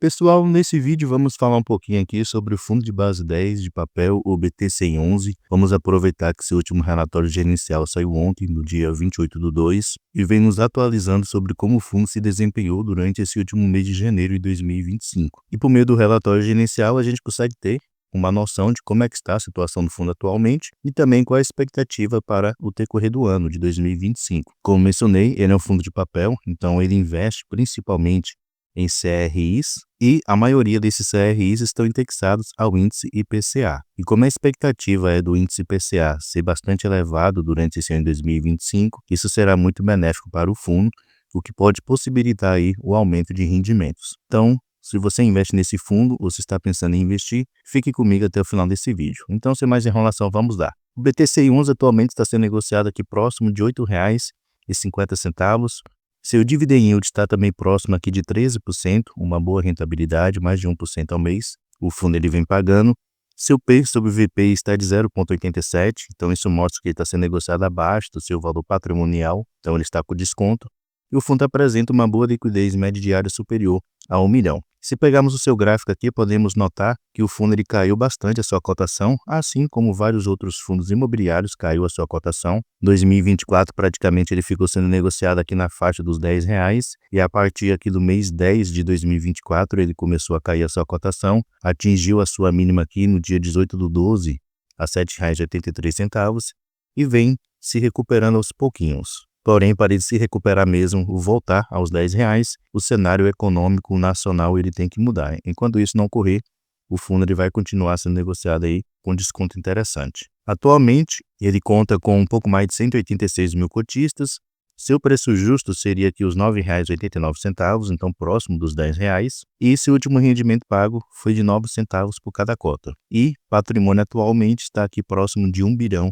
Pessoal, nesse vídeo vamos falar um pouquinho aqui sobre o Fundo de Base 10 de papel, o BT111. Vamos aproveitar que seu último relatório gerencial saiu ontem, no dia 28/2, e vem nos atualizando sobre como o fundo se desempenhou durante esse último mês de janeiro de 2025. E por meio do relatório gerencial a gente consegue ter uma noção de como é que está a situação do fundo atualmente e também qual a expectativa para o decorrer do ano de 2025. Como mencionei, ele é um fundo de papel, então ele investe principalmente em CRIs, e a maioria desses CRIs estão indexados ao índice IPCA. E como a expectativa é do índice IPCA ser bastante elevado durante esse ano de 2025, isso será muito benéfico para o fundo, o que pode possibilitar aí o aumento de rendimentos. Então, se você investe nesse fundo ou se está pensando em investir, fique comigo até o final desse vídeo. Então, sem mais enrolação, vamos lá. O BTCI11 atualmente está sendo negociado aqui próximo de R$ 8,50. Seu dividend yield está também próximo aqui de 13%, uma boa rentabilidade, mais de 1% ao mês. O fundo ele vem pagando. Seu P sobre VP está de 0,87, então isso mostra que ele está sendo negociado abaixo do seu valor patrimonial, então ele está com desconto. E o fundo apresenta uma boa liquidez média diária superior a 1 milhão. Se pegarmos o seu gráfico aqui, podemos notar que o fundo ele caiu bastante a sua cotação, assim como vários outros fundos imobiliários caiu a sua cotação. Em 2024, praticamente ele ficou sendo negociado aqui na faixa dos R$ 10, e a partir aqui do mês 10 de 2024, ele começou a cair a sua cotação, atingiu a sua mínima aqui no dia 18/12, a R$ 7,83, e vem se recuperando aos pouquinhos. Porém, para ele se recuperar mesmo, voltar aos R$ 10, o cenário econômico nacional ele tem que mudar. Enquanto isso não ocorrer, o fundo ele vai continuar sendo negociado aí com desconto interessante. Atualmente, ele conta com um pouco mais de 186 mil cotistas. Seu preço justo seria aqui os R$ 9,89, então próximo dos R$ 10. E esse último rendimento pago foi de 9 centavos por cada cota. E patrimônio atualmente está aqui próximo de R$ 1 bilhão.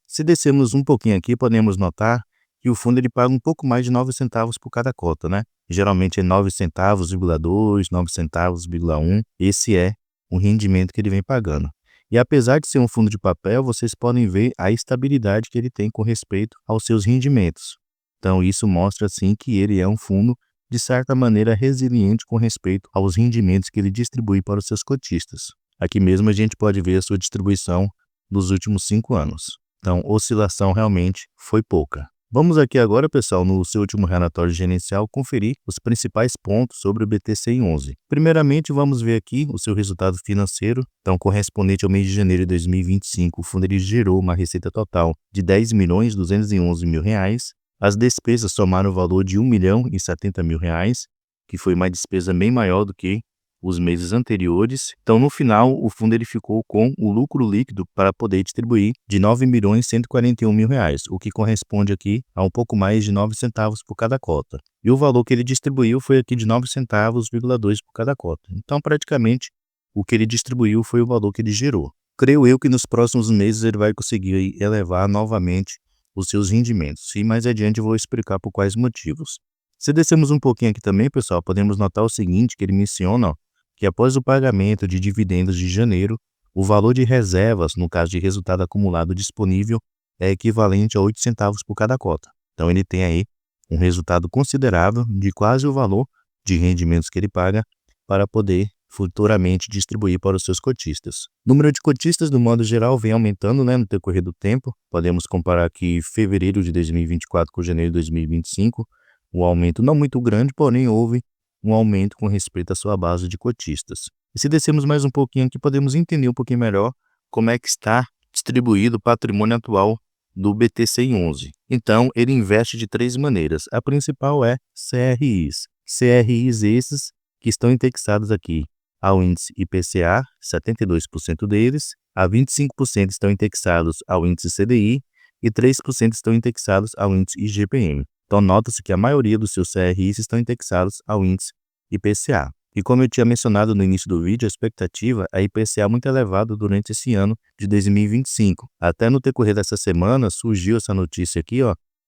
Se descermos um pouquinho aqui, podemos notar que o fundo ele paga um pouco mais de 9 centavos por cada cota, né? Geralmente é 9 centavos,2, 9 centavos,1. Esse é o rendimento que ele vem pagando. E apesar de ser um fundo de papel, vocês podem ver a estabilidade que ele tem com respeito aos seus rendimentos. Então isso mostra assim que ele é um fundo de certa maneira resiliente com respeito aos rendimentos que ele distribui para os seus cotistas. Aqui mesmo a gente pode ver a sua distribuição dos últimos 5 anos. Então, oscilação realmente foi pouca. Vamos aqui agora, pessoal, no seu último relatório gerencial, conferir os principais pontos sobre o BTCI11. Primeiramente, vamos ver aqui o seu resultado financeiro. Então, correspondente ao mês de janeiro de 2025, o fundo ele gerou uma receita total de R$ 10.211.000. As despesas somaram o valor de R$ 1.070.000, que foi uma despesa bem maior do que os meses anteriores. Então, no final, o fundo ele ficou com o lucro líquido para poder distribuir de R$ 9.141.000, o que corresponde aqui a um pouco mais de 9 centavos por cada cota. E o valor que ele distribuiu foi aqui de 9 centavos,2 por cada cota. Então, praticamente, o que ele distribuiu foi o valor que ele gerou. Creio eu que nos próximos meses ele vai conseguir elevar novamente os seus rendimentos. E mais adiante eu vou explicar por quais motivos. Se descermos um pouquinho aqui também, pessoal, podemos notar o seguinte, que ele menciona que após o pagamento de dividendos de janeiro, o valor de reservas, no caso de resultado acumulado disponível, é equivalente a 8 centavos por cada cota. Então ele tem aí um resultado considerável de quase o valor de rendimentos que ele paga para poder futuramente distribuir para os seus cotistas. O número de cotistas, do modo geral, vem aumentando, no decorrer do tempo. Podemos comparar aqui fevereiro de 2024 com janeiro de 2025. Um aumento não muito grande, porém houve um aumento com respeito à sua base de cotistas. E se descermos mais um pouquinho aqui, podemos entender um pouquinho melhor como é que está distribuído o patrimônio atual do BTCI11. Então, ele investe de 3 maneiras. A principal é CRIs. CRIs esses que estão indexados aqui ao índice IPCA, 72% deles, a 25% estão indexados ao índice CDI e 3% estão indexados ao índice IGPM. Então, nota-se que a maioria dos seus CRIs estão indexados ao índice IPCA. E como eu tinha mencionado no início do vídeo, a expectativa é IPCA muito elevado durante esse ano de 2025. Até no decorrer dessa semana surgiu essa notícia aqui,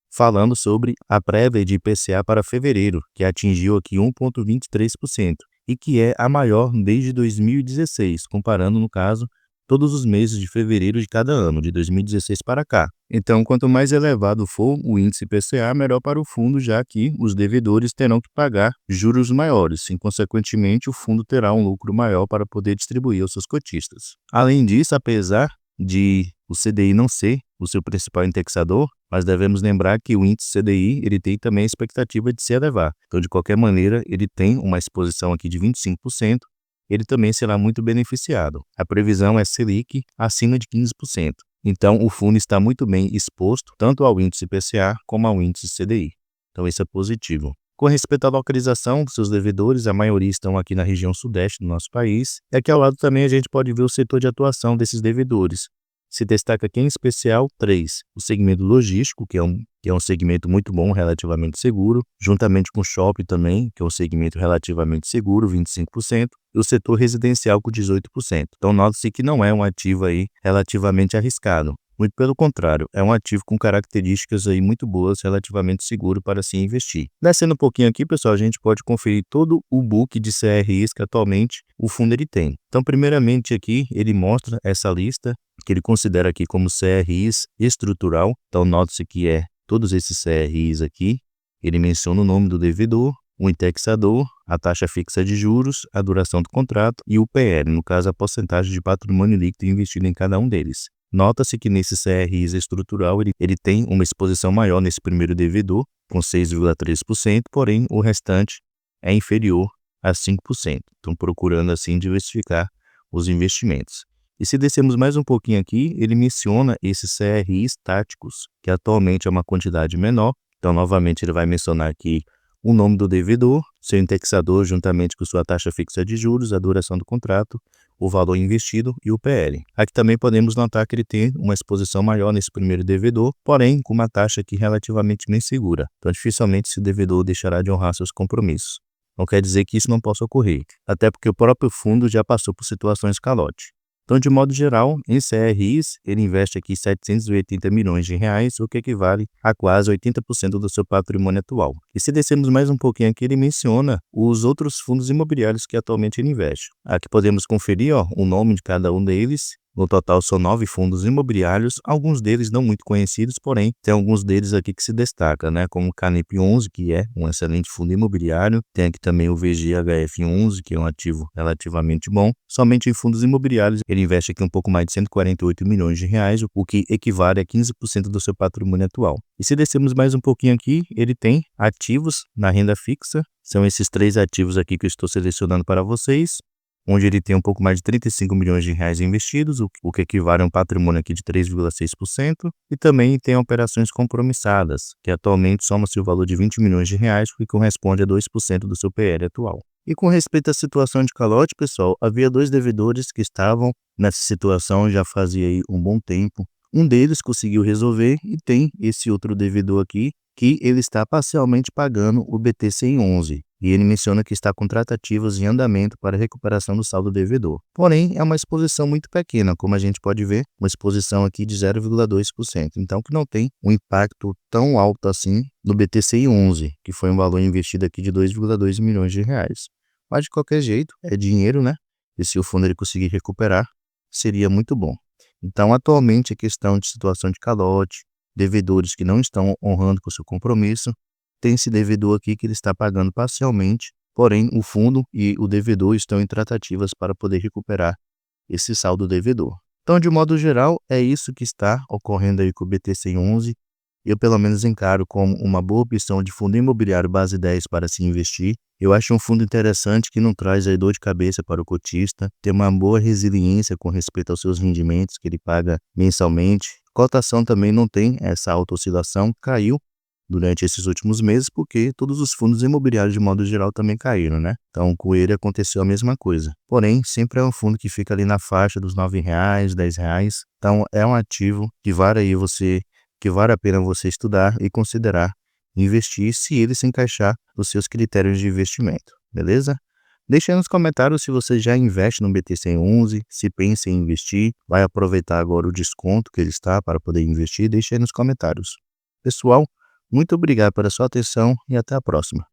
falando sobre a prévia de IPCA para fevereiro, que atingiu aqui 1,23% e que é a maior desde 2016, comparando, no caso, todos os meses de fevereiro de cada ano, de 2016 para cá. Então, quanto mais elevado for o índice IPCA, melhor para o fundo, já que os devedores terão que pagar juros maiores e, consequentemente, o fundo terá um lucro maior para poder distribuir aos seus cotistas. Além disso, apesar de o CDI não ser o seu principal indexador, mas devemos lembrar que o índice CDI ele tem também a expectativa de se elevar. Então, de qualquer maneira, ele tem uma exposição aqui de 25%, ele também será muito beneficiado. A previsão é Selic acima de 15%. Então, o fundo está muito bem exposto tanto ao índice IPCA como ao índice CDI. Então, isso é positivo. Com respeito à localização dos seus devedores, a maioria estão aqui na região sudeste do nosso país. E aqui ao lado também a gente pode ver o setor de atuação desses devedores. Se destaca aqui em especial 3, o segmento logístico, que é um segmento muito bom, relativamente seguro, juntamente com o shopping também, que é um segmento relativamente seguro, 25%, e o setor residencial com 18%. Então, nota-se que não é um ativo aí relativamente arriscado. Muito pelo contrário, é um ativo com características aí muito boas, relativamente seguro para se investir. Descendo um pouquinho aqui, pessoal, a gente pode conferir todo o book de CRIs que atualmente o fundo ele tem. Então, primeiramente aqui, ele mostra essa lista que ele considera aqui como CRIs estrutural. Então, note-se que todos esses CRIs aqui, ele menciona o nome do devedor, o indexador, a taxa fixa de juros, a duração do contrato e o PL, no caso a porcentagem de patrimônio líquido investido em cada um deles. Nota-se que nesse CRIs estrutural ele tem uma exposição maior nesse primeiro devedor, com 6,3%, porém o restante é inferior a 5%. Então, procurando assim diversificar os investimentos. E se descermos mais um pouquinho aqui, ele menciona esses CRIs táticos, que atualmente é uma quantidade menor. Então, novamente, ele vai mencionar aqui o nome do devedor, seu indexador juntamente com sua taxa fixa de juros, a duração do contrato, o valor investido e o PL. Aqui também podemos notar que ele tem uma exposição maior nesse primeiro devedor, porém com uma taxa aqui relativamente bem segura. Então, dificilmente esse devedor deixará de honrar seus compromissos. Não quer dizer que isso não possa ocorrer, até porque o próprio fundo já passou por situações calote. Então, de modo geral, em CRIs, ele investe aqui 780 milhões de reais, o que equivale a quase 80% do seu patrimônio atual. E se descermos mais um pouquinho aqui, ele menciona os outros fundos imobiliários que atualmente ele investe. Aqui podemos conferir o nome de cada um deles. No total, são 9 fundos imobiliários, alguns deles não muito conhecidos, porém, tem alguns deles aqui que se destacam, como o Canip 11, que é um excelente fundo imobiliário. Tem aqui também o VGHF 11, que é um ativo relativamente bom. Somente em fundos imobiliários, ele investe aqui um pouco mais de 148 milhões de reais, o que equivale a 15% do seu patrimônio atual. E se descermos mais um pouquinho aqui, ele tem ativos na renda fixa. São esses 3 ativos aqui que eu estou selecionando para vocês, onde ele tem um pouco mais de 35 milhões de reais investidos, o que equivale a um patrimônio aqui de 3,6%, e também tem operações compromissadas, que atualmente soma-se o valor de 20 milhões de reais, o que corresponde a 2% do seu PL atual. E com respeito à situação de calote, pessoal, havia 2 devedores que estavam nessa situação já fazia aí um bom tempo. Um deles conseguiu resolver e tem esse outro devedor aqui, que ele está parcialmente pagando o BT-111. E ele menciona que está com tratativas em andamento para recuperação do saldo devedor. Porém, é uma exposição muito pequena, como a gente pode ver, uma exposição aqui de 0,2%. Então, que não tem um impacto tão alto assim no BTC11, que foi um valor investido aqui de 2,2 milhões de reais. Mas, de qualquer jeito, é dinheiro, E se o fundo ele conseguir recuperar, seria muito bom. Então, atualmente, a questão de situação de calote, devedores que não estão honrando com o seu compromisso, tem esse devedor aqui que ele está pagando parcialmente, porém o fundo e o devedor estão em tratativas para poder recuperar esse saldo devedor. Então, de modo geral, é isso que está ocorrendo aí com o BT-111. Eu, pelo menos, encaro como uma boa opção de fundo imobiliário base 10 para se investir. Eu acho um fundo interessante que não traz aí dor de cabeça para o cotista, tem uma boa resiliência com respeito aos seus rendimentos que ele paga mensalmente. Cotação também não tem essa alta oscilação, caiu durante esses últimos meses, porque todos os fundos imobiliários de modo geral também caíram, Então, com ele aconteceu a mesma coisa. Porém, sempre é um fundo que fica ali na faixa dos R$ 9,00, R$ 10,00. Então, é um ativo que vale a pena você estudar e considerar investir se ele se encaixar nos seus critérios de investimento, beleza? Deixe aí nos comentários se você já investe no BT-111, se pensa em investir, vai aproveitar agora o desconto que ele está para poder investir, deixe aí nos comentários. Pessoal, muito obrigado pela sua atenção e até a próxima.